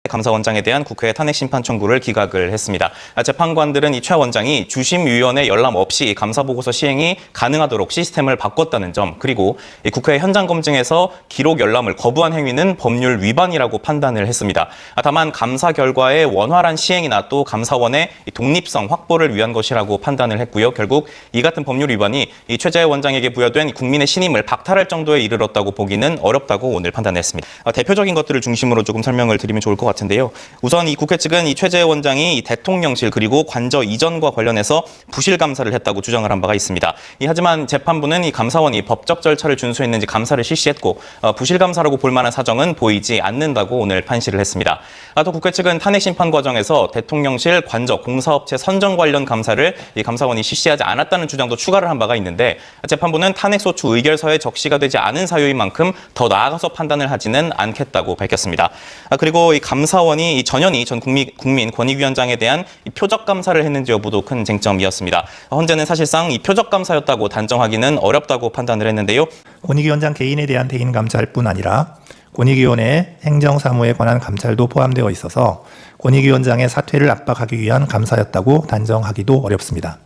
감사원장에 대한 국회 탄핵 심판 청구를 기각을 했습니다. 재판관들은 이 최 원장이 주심위원회 열람 없이 감사보고서 시행이 가능하도록 시스템을 바꿨다는 점, 그리고 이 국회 현장 검증에서 기록 열람을 거부한 행위는 법률 위반이라고 판단을 했습니다. 다만 감사 결과의 원활한 시행이나 또 감사원의 독립성 확보를 위한 것이라고 판단을 했고요. 결국 이 같은 법률 위반이 이 최재 원장에게 부여된 국민의 신임을 박탈할 정도에 이르렀다고 보기는 어렵다고 오늘 판단했습니다. 대표적인 것들을 중심으로 조금 설명을 드리면 좋을 것 같은데요. 우선 이 국회 측은 이 최재 원장이 이 대통령실 그리고 관저 이전과 관련해서 부실 감사를 했다고 주장을 한 바가 있습니다. 하지만 재판부는 이 감사원이 법적 절차를 준수했는지 감사를 실시했고 부실 감사라고 볼 만한 사정은 보이지 않는다고 오늘 판시를 했습니다. 또 국회 측은 탄핵 심판 과정에서 대통령실 관저 공사업체 선정 관련 감사를 이 감사원이 실시하지 않았다는 주장도 추가를 한 바가 있는데 재판부는 탄핵소추 의결서에 적시가 되지 않은 사유인 만큼 더 나아가서 판단을 하지는 않겠다고 밝혔습니다. 그리고 이 감사원이 전현희 전 국민권익위원장에 대한 이 표적 감사를 했는지 여부도 큰 쟁점이었습니다. 헌재는 사실상 이 표적 감사였다고 단정하기는 어렵다고 판단을 했는데요. 권익위원장 개인에 대한 대인 감찰뿐 아니라 권익위원회의 행정사무에 관한 감찰도 포함되어 있어서 권익위원장의 사퇴를 압박하기 위한 감사였다고 단정하기도 어렵습니다.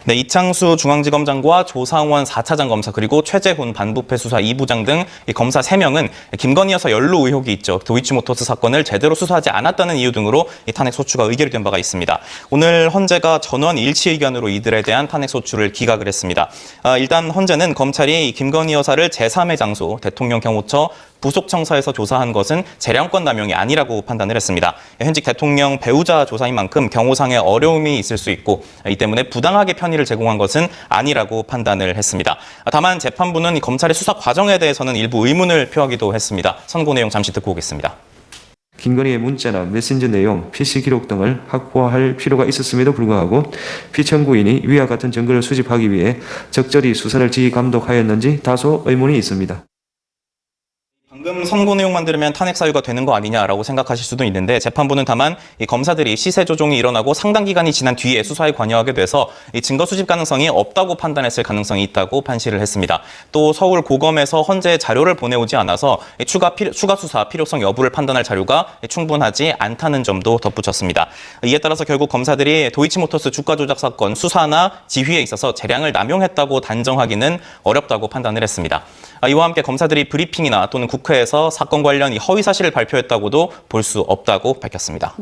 네, 이창수 중앙지검장과 조상원 4차장 검사 그리고 최재훈 반부패 수사 2부장 등 이 검사 3명은 김건희 여사 연루 의혹이 있죠. 도이치모터스 사건을 제대로 수사하지 않았다는 이유 등으로 이 탄핵 소추가 의결이 된 바가 있습니다. 오늘 헌재가 전원 일치 의견으로 이들에 대한 탄핵 소추를 기각을 했습니다. 일단 헌재는 검찰이 이 김건희 여사를 제3의 장소 대통령 경호처 부속청사에서 조사한 것은 재량권 남용이 아니라고 판단을 했습니다. 현직 대통령 배우자 조사인 만큼 경호상의 어려움이 있을 수 있고 이 때문에 부당하게 편의를 제공한 것은 아니라고 판단을 했습니다. 다만 재판부는 이 검찰의 수사 과정에 대해서는 일부 의문을 표하기도 했습니다. 선고 내용 잠시 듣고 오겠습니다. 김건희의 문자나 메신저 내용, PC 기록 등을 확보할 필요가 있었음에도 불구하고 피청구인이 위와 같은 증거를 수집하기 위해 적절히 수사를 지휘 감독하였는지 다소 의문이 있습니다. 방금 선고 내용만 들으면 탄핵 사유가 되는 거 아니냐라고 생각하실 수도 있는데 재판부는 다만 이 검사들이 시세 조종이 일어나고 상당 기간이 지난 뒤에 수사에 관여하게 돼서 이 증거 수집 가능성이 없다고 판단했을 가능성이 있다고 판시를 했습니다. 또 서울 고검에서 헌재에 자료를 보내오지 않아서 추가 수사 필요성 여부를 판단할 자료가 충분하지 않다는 점도 덧붙였습니다. 이에 따라서 결국 검사들이 도이치모터스 주가 조작 사건 수사나 지휘에 있어서 재량을 남용했다고 단정하기는 어렵다고 판단을 했습니다. 이와 함께 검사들이 브리핑이나 또는 국회에서 사건 관련 허위 사실을 발표했다고도 볼 수 없다고 밝혔습니다.